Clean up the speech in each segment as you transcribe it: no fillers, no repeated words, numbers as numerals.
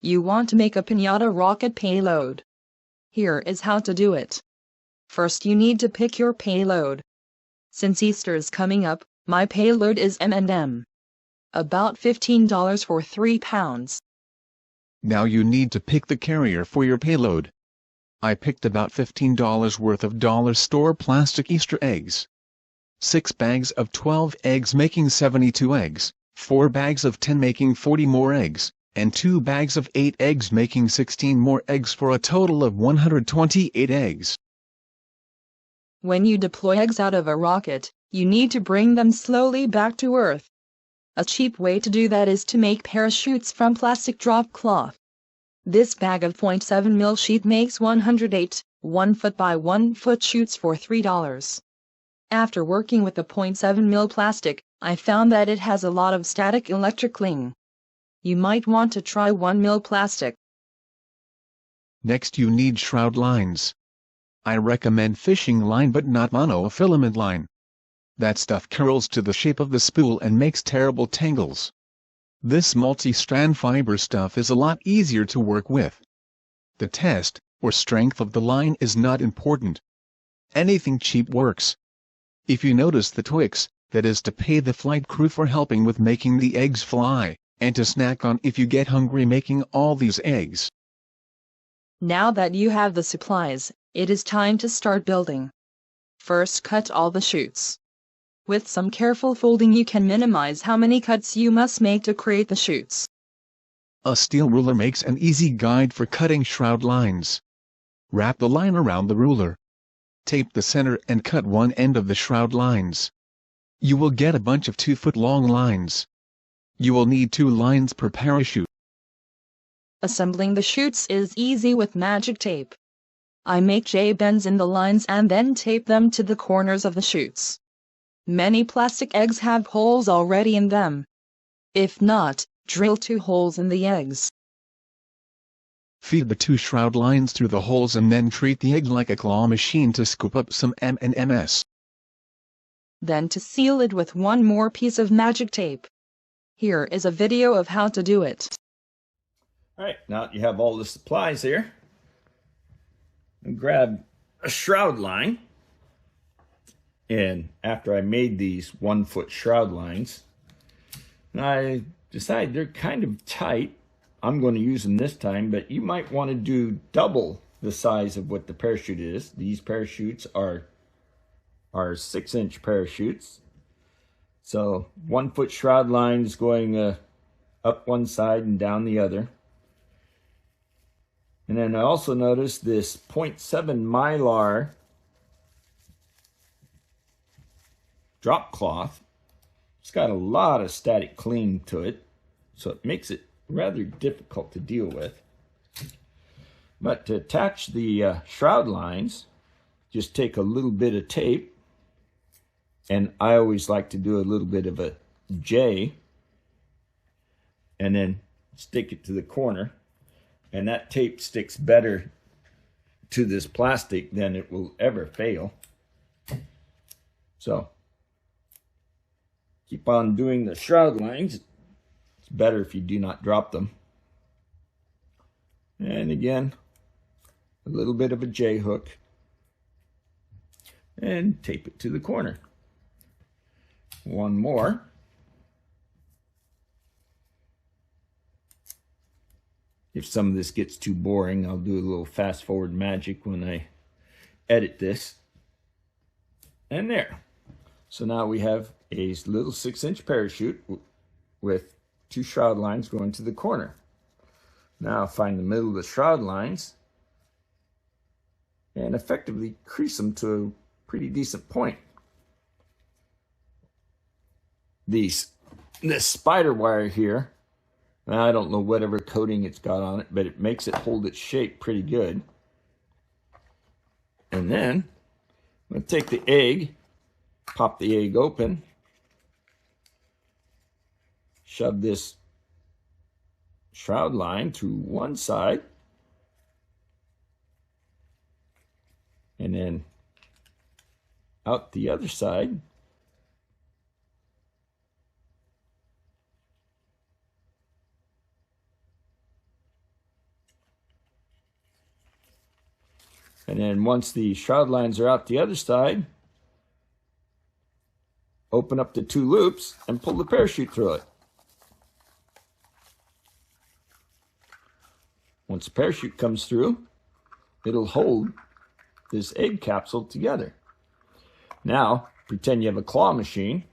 You want to make a Pinata Rocket payload. Here is how to do it. First you need to pick your payload. Since Easter is coming up, my payload is M&M. About $15 for 3 pounds. Now you need to pick the carrier for your payload. I picked about $15 worth of dollar store plastic Easter eggs. 6 bags of 12 eggs making 72 eggs, 4 bags of 10 making 40 more eggs, and 2 bags of 8 eggs making 16 more eggs for a total of 128 eggs. When you deploy eggs out of a rocket, you need to bring them slowly back to Earth. A cheap way to do that is to make parachutes from plastic drop cloth. This bag of 0.7 mil sheet makes 108 1-foot by 1-foot chutes for $3. After working with the 0.7 mil plastic, I found that it has a lot of static electric cling. You might want to try 1 mil plastic. Next you need shroud lines. I recommend fishing line but not monofilament line. That stuff curls to the shape of the spool and makes terrible tangles. This multi-strand fiber stuff is a lot easier to work with. The test, or strength of the line is not important. Anything cheap works. If you notice the Twix, that is to pay the flight crew for helping with making the eggs fly, and to snack on if you get hungry making all these eggs. Now that you have the supplies, it is time to start building. First cut all the chutes. With some careful folding you can minimize how many cuts you must make to create the chutes. A steel ruler makes an easy guide for cutting shroud lines. Wrap the line around the ruler. Tape the center and cut one end of the shroud lines. You will get a bunch of 2-foot long lines. You will need 2 lines per parachute. Assembling the chutes is easy with magic tape. I make J-bends in the lines and then tape them to the corners of the chutes. Many plastic eggs have holes already in them. If not, drill 2 holes in the eggs. Feed the 2 shroud lines through the holes and then treat the egg like a claw machine to scoop up some M&Ms. Then to seal it with one more piece of magic tape. Here is a video of how to do it. Alright, now that you have all the supplies here, grab a shroud line. And after I made these 1-foot shroud lines, I decided they're kind of tight. I'm going to use them this time, but you might want to do double the size of what the parachute is. These parachutes are 6-inch parachutes. So 1-foot shroud lines going up one side and down the other. And then I also noticed this 0.7 mylar drop cloth. It's got a lot of static cling to it, so it makes it rather difficult to deal with. But to attach the shroud lines, just take a little bit of tape, and I always like to do a little bit of a J, and then stick it to the corner, and that tape sticks better to this plastic than it will ever fail. So keep on doing the shroud lines. It's better if you do not drop them. And again, a little bit of a J hook, and tape it to the corner. One more. If some of this gets too boring, I'll do a little fast forward magic when I edit this. And there. So now we have a little 6-inch parachute with 2 shroud lines going to the corner. Now find the middle of the shroud lines and effectively crease them to a pretty decent point. This spider wire here, I don't know whatever coating it's got on it, but it makes it hold its shape pretty good. And then I'm going to take the egg, pop the egg open, shove this shroud line through one side, and then out the other side. And then once the shroud lines are out the other side, open up the 2 loops and pull the parachute through it. Once the parachute comes through, it'll hold this egg capsule together. Now, pretend you have a claw machine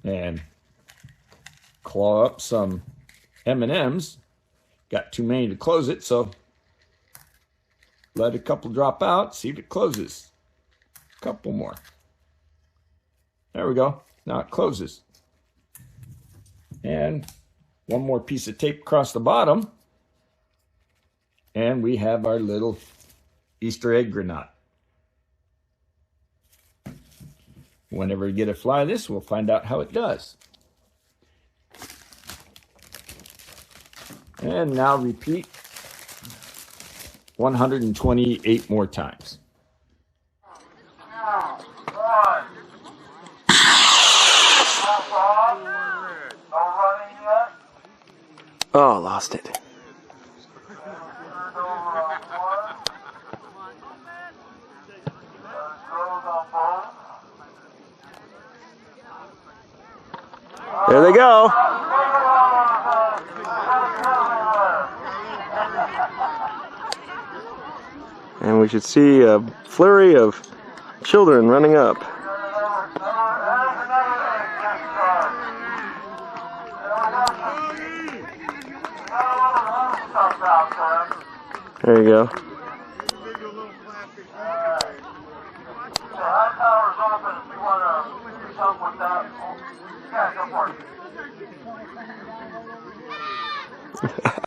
and claw up some M&Ms. Got too many to close it, so let a couple drop out, see if it closes. A couple more. There we go. Now it closes. And one more piece of tape across the bottom, and we have our little Easter egg granite. Whenever we get to fly this, we'll find out how it does. And now repeat 128 more times. Oh, lost it. There they go. And we should see a flurry of children running up. There you go. Yeah, go for it.